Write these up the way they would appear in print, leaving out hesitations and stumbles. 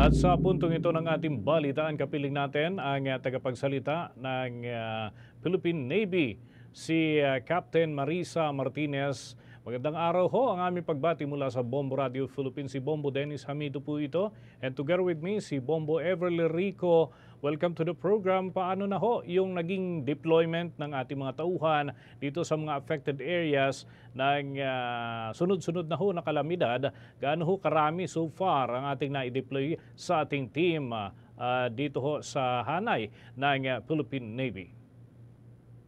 At sa puntong ito ng ating balitaan, kapiling natin ang tagapagsalita ng Philippine Navy, si Captain Marisa Martinez. Magandang araw ho, ang aming pagbati mula sa Bombo Radio Philippines. Si Bombo Dennis Hamido po ito. And together with me, si Bombo Everly Rico. Welcome to the program. Paano na ho yung naging deployment ng ating mga tauhan dito sa mga affected areas ng sunod-sunod na ho na kalamidad? Gaano ho karami so far ang ating na-deploy sa ating team dito ho sa Hanay ng Philippine Navy?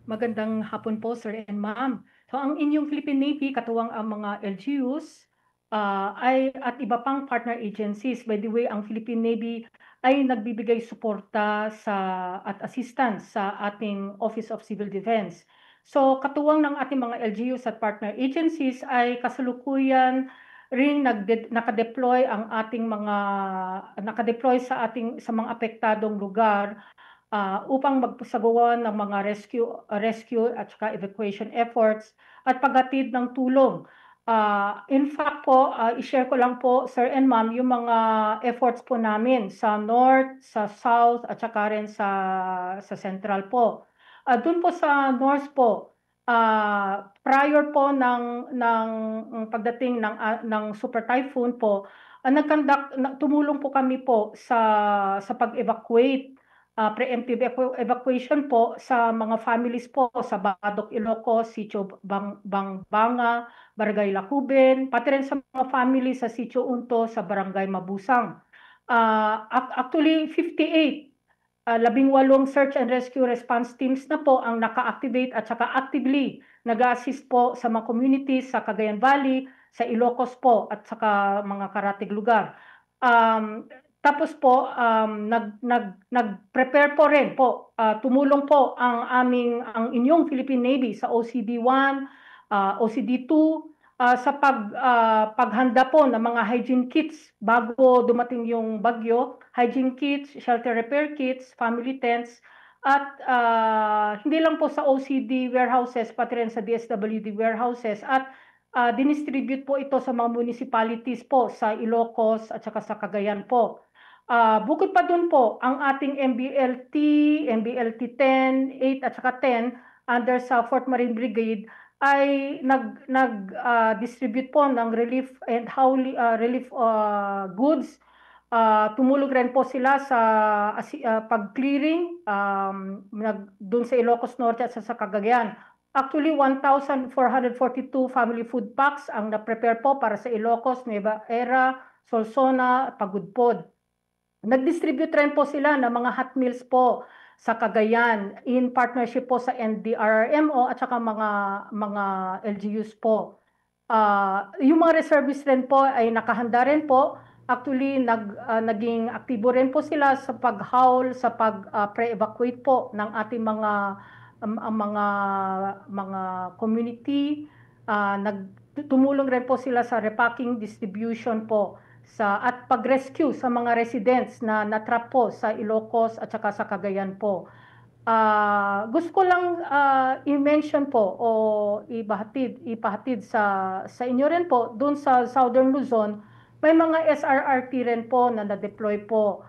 Magandang hapon po, Sir and Ma'am. So ang inyong Philippine Navy, katuwang ang mga LGUs at iba pang partner agencies. By the way, ang Philippine Navy ay nagbibigay suporta at assistance sa ating Office of Civil Defense. So katuwang ng ating mga LGUs at partner agencies ay kasalukuyan ring nakadeploy ang ating mga nakadeploy sa mga apektadong lugar upang magsagawa ng mga rescue at saka evacuation efforts at paghatid ng tulong. In fact po, i-share ko lang po, Sir and Ma'am, yung mga efforts po namin sa North, sa South, at saka rin sa Central po. Doon po sa North po, prior po ng pagdating ng Super Typhoon po, tumulong po kami po sa pag-evacuate, preemptive evacuation po sa mga families po sa Badok Ilocos, Sitio Banga, Barangay Lacuben, pati rin sa mga families sa Sitio Unto sa Barangay Mabusang. Actually, 58 18 search and rescue response teams na po ang naka-activate at saka actively nag-assist po sa mga communities sa Cagayan Valley, sa Ilocos po at saka mga karatig lugar. Tapos po, nag-prepare po rin po, tumulong po ang inyong Philippine Navy sa OCD-1, OCD-2, sa paghanda po ng mga hygiene kits bago dumating yung bagyo, hygiene kits, shelter repair kits, family tents, at hindi lang po sa OCD warehouses, pati rin sa DSWD warehouses, at dinistribute po ito sa mga municipalities po sa Ilocos at saka sa Cagayan po. Bukod pa dun po, ang ating MBLT 10, 8 at saka 10 under sa 4th Marine Brigade ay nag-distribute po ng relief and relief goods. Tumulong rin po sila sa pag-clearing dun sa Ilocos Norte at sa Cagayan. Actually, 1,442 family food packs ang na-prepare po para sa Ilocos, Nueva Era, Solsona, Pagudpod. Nag-distribute rin po sila ng mga hot meals po sa Cagayan in partnership po sa NDRRMO at saka mga LGUs po. Yung mga reservists rin po ay nakahanda rin po. Actually, naging aktibo rin po sila sa pag-haul, sa pre-evacuate po ng ating mga community. Tumulong rin po sila sa repacking, distribution po at pag-rescue sa mga residents na natrap po sa Ilocos at saka sa Cagayan po. Gusto ko lang i-mention po o ipahatid sa inyo rin po, dun sa Southern Luzon, may mga SRRT rin po na na-deploy po.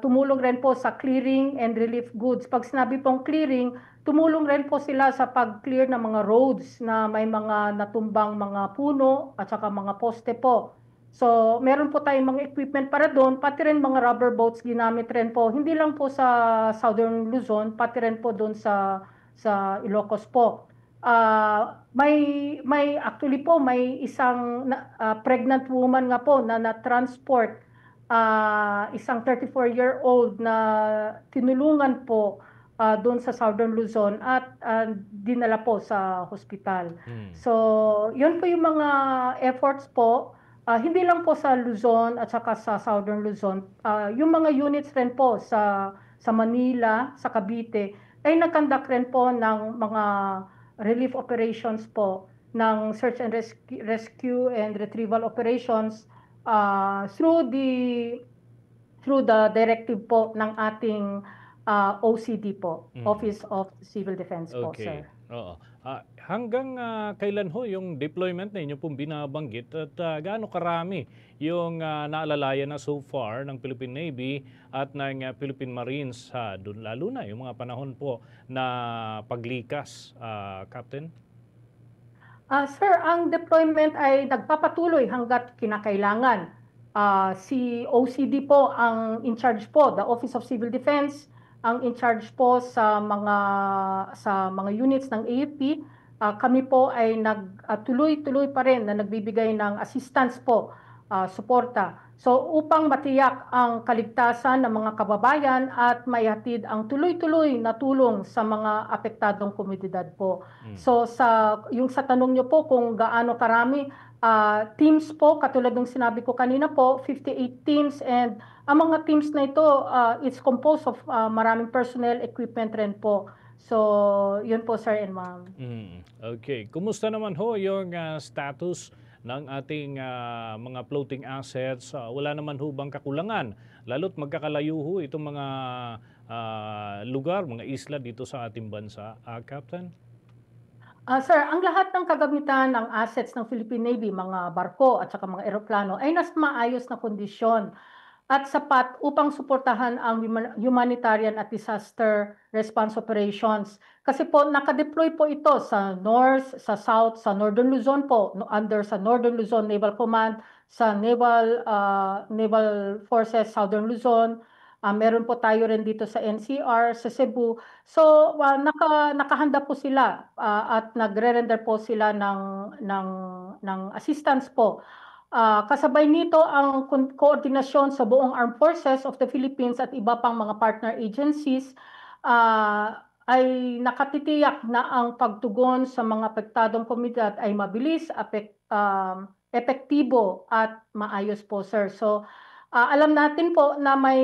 Tumulong rin po sa clearing and relief goods. Pag sinabi pong clearing, tumulong rin po sila sa pag-clear ng mga roads na may mga natumbang mga puno at saka mga poste po. So, meron po tayong mga equipment para doon, pati rin mga rubber boats ginamit rin po, hindi lang po sa Southern Luzon, pati rin po doon sa Ilocos po. Actually po, may isang pregnant woman nga po na na-transport, isang 34-year-old na tinulungan po doon sa Southern Luzon at dinala po sa hospital. So, yun po yung mga efforts po. Hindi lang po sa Luzon at saka sa Southern Luzon. Yung mga units rin po sa Manila, sa Cavite, ay nag-conduct rin po ng mga relief operations po, ng search and rescue and retrieval operations through the directive po ng ating OCD po, Office of Civil Defense po, sir. Oo. Hanggang kailan ho yung deployment na inyo pong binabanggit at gaano karami yung naalalayan na so far ng Philippine Navy at ng Philippine Marines doon lalo na yung mga panahon po na paglikas, Captain? Sir, ang deployment ay nagpapatuloy hanggat kinakailangan. Si OCD po ang in charge po, the Office of Civil Defense, ang in charge po sa mga units ng AFP. Kami po ay tuloy-tuloy pa rin na nagbibigay ng assistance po, suporta. So upang matiyak ang kaligtasan ng mga kababayan at maihatid ang tuloy-tuloy na tulong sa mga apektadong komunidad po. So yung sa tanong niyo po kung gaano karami, teams po katulad ng sinabi ko kanina po, 58 teams, and ang mga teams na ito, it's composed of maraming personnel, equipment rin po. So yun po, sir and ma'am. Okay. Kumusta naman ho yung status ng ating mga floating assets? Wala naman ho bang kakulangan? Lalo't magkakalayo ho itong mga lugar, mga isla dito sa ating bansa, Captain? Sir, ang lahat ng kagamitan ng assets ng Philippine Navy, mga barko at saka mga eroplano ay nasa maayos na kondisyon at sapat upang suportahan ang humanitarian at disaster response operations. Kasi po nakadeploy po ito sa North, sa South, sa Northern Luzon po, under sa Northern Luzon Naval Command, sa Naval Forces Southern Luzon. Meron po tayo rin dito sa NCR, sa Cebu. So, nakahanda po sila at nagre-render po sila ng assistance po. Kasabay nito ang koordinasyon sa buong Armed Forces of the Philippines at iba pang mga partner agencies ay nakatitiyak na ang pagtugon sa mga apektadong komunidad ay mabilis, epektibo at maayos po, sir. So, alam natin po na may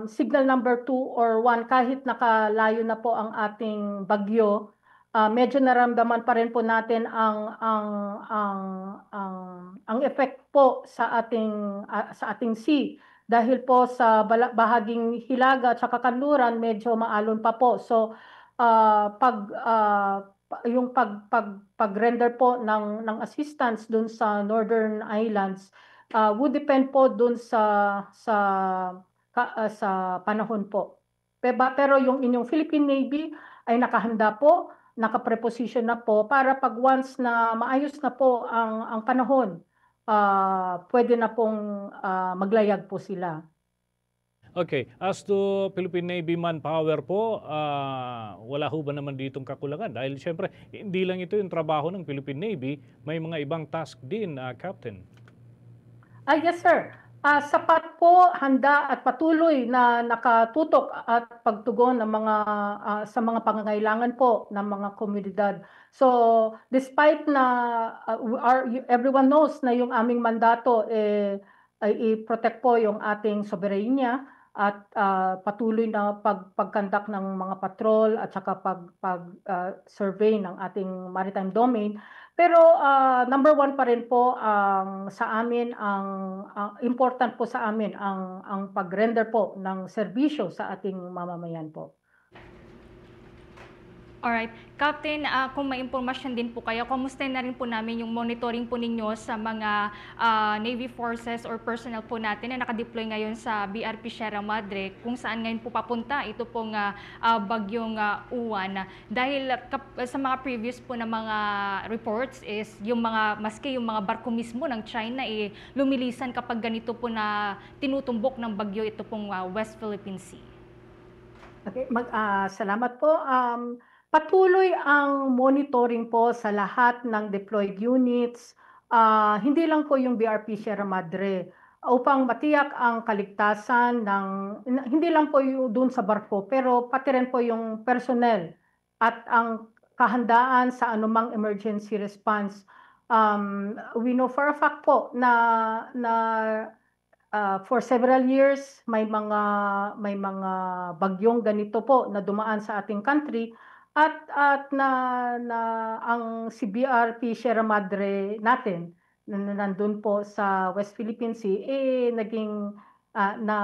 signal number 2 or 1 kahit nakalayo na po ang ating bagyo. Medyo naramdaman pa rin po natin ang effect po sa ating sea dahil po sa bahaging Hilaga at saka Kanluran medyo maalon pa po. So yung pag-render po ng assistance dun sa Northern Islands would depend po dun sa panahon po. Pero yung inyong Philippine Navy ay nakahanda po, nakapreposition na po para pag once na maayos na po ang panahon, pwede na pong maglayag po sila. Okay. As to Philippine Navy manpower po, wala ho ba naman ditong kakulangan? Dahil siyempre, hindi lang ito yung trabaho ng Philippine Navy, may mga ibang task din, Captain. Yes, sir. Sapat po, handa at patuloy na nakatutok at pagtugon ng sa mga pangangailangan po ng mga komunidad. So, despite na everyone knows na yung aming mandato ay i-protect po yung ating soberanya at patuloy na pagkandak ng mga patrol at saka survey ng ating maritime domain. Pero number 1 pa rin po sa amin, ang important po sa amin ang pag-render po ng serbisyo sa ating mamamayan po. Alright. Captain, kung may impormasyon din po kayo, kamusta na rin po namin yung monitoring po ninyo sa mga Navy forces or personnel po natin na nakadeploy ngayon sa BRP Sierra Madre, kung saan ngayon po papunta ito pong bagyong Uwan. Dahil sa mga previous po na mga reports is yung maski yung mga barko mismo ng China lumilisan kapag ganito po na tinutumbok ng bagyo ito pong West Philippine Sea. Okay, salamat po. Patuloy ang monitoring po sa lahat ng deployed units, hindi lang po yung BRP Sierra Madre, upang matiyak ang kaligtasan hindi lang po yung dun sa barko, pero pati rin po yung personnel at ang kahandaan sa anumang emergency response. We know for a fact po na for several years may mga bagyong ganito po na dumaan sa ating country at ang CBRP Sierra Madre natin nandun po sa West Philippine Sea naging na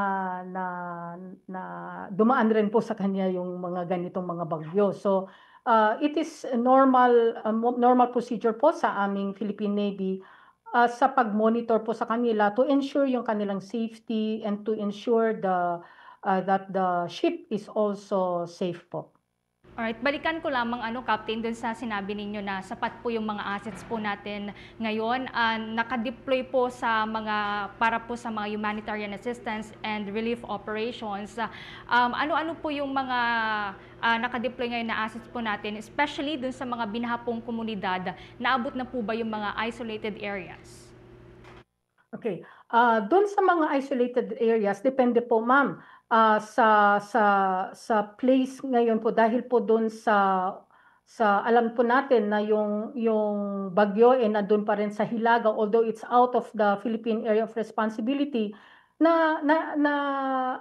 dumaan rin po sa kanya yung mga ganitong mga bagyo. So it is a normal procedure po sa aming Philippine Navy sa pag-monitor po sa kanila to ensure yung kanilang safety and to ensure that the ship is also safe po. Alright, balikan ko lamang Captain, dun sa sinabi ninyo na sapat po yung mga assets po natin ngayon. Nakadeploy po para po sa mga humanitarian assistance and relief operations. Ano-ano po yung mga nakadeploy ngayon na assets po natin, especially dun sa mga binahapong komunidad? Naabot na po ba yung mga isolated areas? Okay. Doon sa mga isolated areas, depende po, ma'am. Sa place ngayon po, dahil po doon sa alam po natin na yung bagyo nandun pa rin sa Hilaga, although it's out of the Philippine area of responsibility, na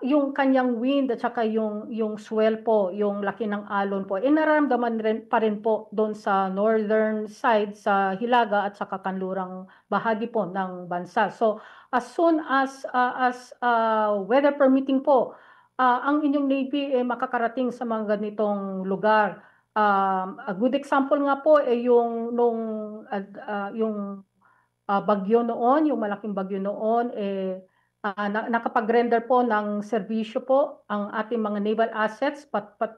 yung kanyang wind at saka yung swell po, yung laki ng alon po, nararamdaman pa rin po doon sa northern side sa Hilaga at saka kanlurang bahagi po ng bansa. So as soon as weather permitting po, ang inyong Navy makakarating sa mga ganitong lugar. A good example nga po yung bagyo noon, yung malaking bagyo noon, nakapag-render po ng serbisyo po ang ating mga naval assets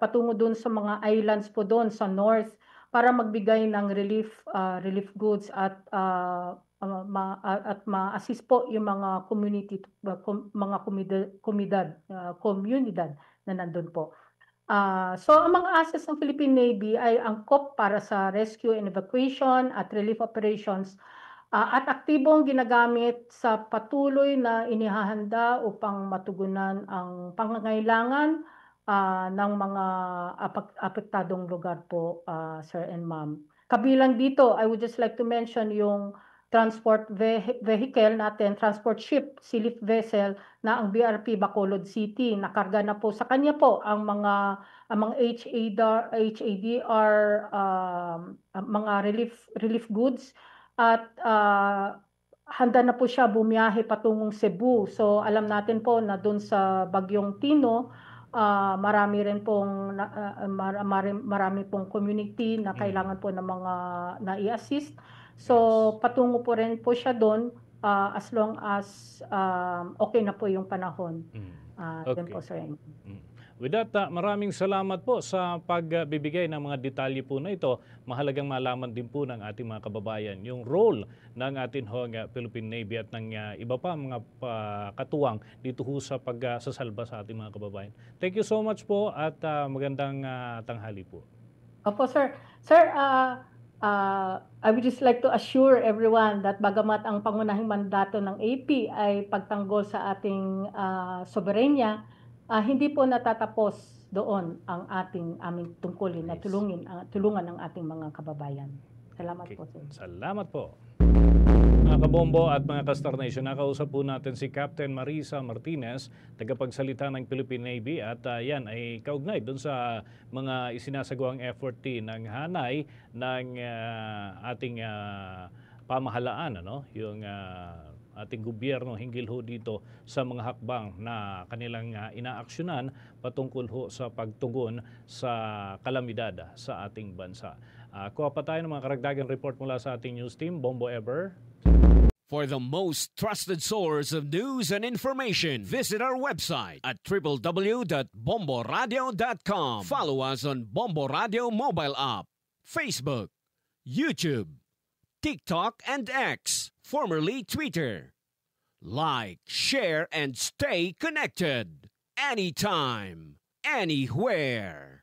patungo doon sa mga islands po doon sa north para magbigay ng relief goods at ma-assist po yung mga komunidad na nandun po. So ang mga assets ng Philippine Navy ay angkop para sa rescue and evacuation at relief operations at aktibong ginagamit sa patuloy na inihahanda upang matugunan ang pangangailangan ng mga apektadong lugar po, Sir and Ma'am. Kabilang dito, I would just like to mention yung transport vehicle natin, transport ship, sea lift vessel na ang BRP Bacolod City. Nakarga na po sa kanya po ang mga HADR, mga relief goods at handa na po siya bumiyahe patungong Cebu. So alam natin po na doon sa Bagyong Tino, marami pong community na kailangan po ng mga nai-assist. So patungo po rin po siya doon as long as okay na po yung panahon. Yan po, sir. With that, maraming salamat po sa pagbibigay ng mga detalye po na ito. Mahalagang malaman din po ng ating mga kababayan yung role ng ating Philippine Navy at ng iba pa mga katuwang dito ho sa pagsasalba sa ating mga kababayan. Thank you so much po at magandang tanghali po. Opo, sir. Sir, I would just like to assure everyone that bagamat ang pangunahing mandato ng AP ay pagtanggol sa ating soberenya, hindi po natatapos doon ang aming tungkulin na tulungan ang ating mga kababayan. Salamat po, sir. Salamat po. Mga kabombo at mga ka-Star Nation, nakausap po natin si Captain Marisa Martinez, tagapagsalita ng Philippine Navy at yan ay kaugnay doon sa mga isinasagawang effort ng hanay ng ating pamahalaan, yung ating gobyerno hinggil ho dito sa mga hakbang na kanilang inaaksyonan patungkol ho sa pagtugon sa kalamidad sa ating bansa. Kuha pa tayo ng mga karagdagang report mula sa ating news team, Bombo Ever. For the most trusted source of news and information, visit our website at www.bomboradio.com. Follow us on Bombo Radio mobile app, Facebook, YouTube, TikTok, and X, formerly Twitter. Like, share, and stay connected. Anytime, anywhere.